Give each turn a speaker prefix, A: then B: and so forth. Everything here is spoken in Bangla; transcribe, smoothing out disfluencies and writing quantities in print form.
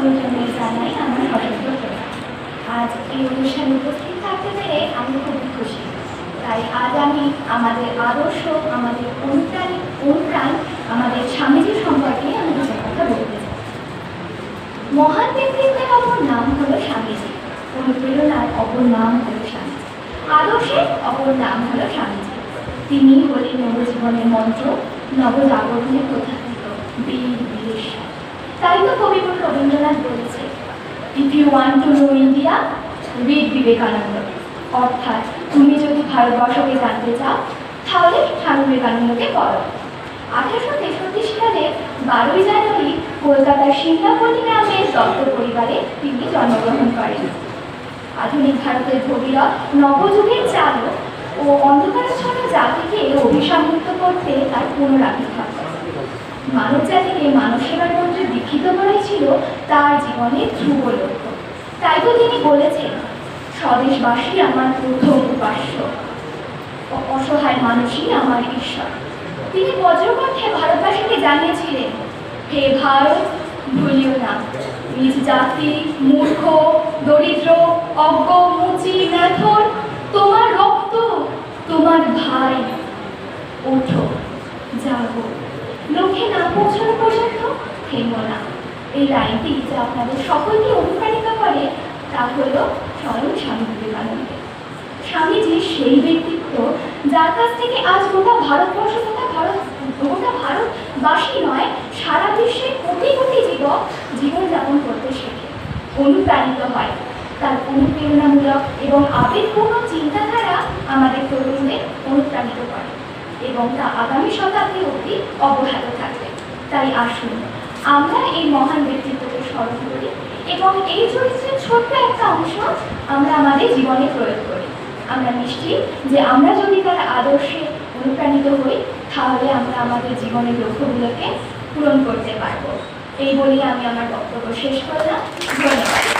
A: গুরুজনদের জানাই আমার সশস্ত্র প্রণাম। আজ এই অনুষ্ঠানে উপস্থিত থাকতে পেরে আমি খুব খুশি। তাই আজ আমি আমাদের আদর্শ, আমাদের অনুপ্রাণ, আমাদের স্বামীজি সম্পর্কে আমি কিছু কথা বলতে চাই। মহান ব্যক্তিত্বের অপর নাম হলো স্বামীজি, অনুপ্রেরণার অপর নাম হলো স্বামীজি, আদর্শের অপর নাম হলো স্বামীজি। তিনি হলেন নবজীবনের মন্ত্র, নবজাগরণের প্রধানিত বীর বীরেশ্বর। তাই তো কবিগুরু রবীন্দ্রনাথ বলেছে, if you want to know India, read Vivekananda. অর্থাৎ তুমি যদি ভারতবর্ষকে জানতে চাও তাহলে স্বামী বিবেকানন্দকে পড়ো। 1863 সালে 12ই জানুয়ারি কলকাতার সিংহাপল্লী গ্রামের দত্ত পরিবারে তিনি জন্মগ্রহণ করেন। আধুনিক ভারতের ভগীরথ, নবযুগের চালক ও অন্ধকারাচ্ছন্ন জাতিকে অভিশাপমুক্ত করতে তার পুনরাবির্ভাব। মানব জাতিকে মানব সেবার মন্ত্রে দীক্ষিত করাই ছিল তার জীবনের ধ্রুব লক্ষ্য। তাই তো তিনি বলেছেন, স্বদেশবাসী আমার প্রথম উপাস্য, অসহায় মানুষই আমার ঈশ্বর। তিনি বজ্রকণ্ঠে ভারতবাসীকে জানিয়েছিলেন, হে ভারত, ভুলিও না নিজ জাতি, মূর্খ, দরিদ্র, অজ্ঞ, মুচি, ন্যাথর, তোমার রক্ত, তোমার ভাই। ওঠো, জাগো, লক্ষ্যে না পৌঁছানো পর্যন্ত থেমো না। এই লাইনটি যা আপনাদের সকলকে অনুপ্রাণিত করে তা হল স্বয়ং স্বামী বিবেকানন্দ। স্বামীজি সেই ব্যক্তিত্ব যার কাছ থেকে আজ গোটা ভারতবর্ষ, গোটা ভারতবাসী নয়, সারা বিশ্বের কোটি কোটি যুবক জীবনযাপন করতে শেখে, অনুপ্রাণিত হয়। তার অনুপ্রেরণামূলক এবং আবেগপূর্ণ চিন্তাধারা আমাদের তরুণদের অনুপ্রাণিত করে এবং তা আগামী শতাব্দী অবধি অব্যাহত থাকবে। তাই আসুন আমরা এই মহান ব্যক্তিত্বকে স্মরণ করি এবং এই চরিত্রের ছোট্ট একটা অংশ আমরা আমাদের জীবনে প্রয়োগ করি। আমরা নিশ্চিত যে আমরা যদি তার আদর্শে অনুপ্রাণিত হই তাহলে আমরা আমাদের জীবনের লক্ষ্যগুলোকে পূরণ করতে পারব। এই বলেই আমি আমার বক্তব্য শেষ করলাম। ধন্যবাদ।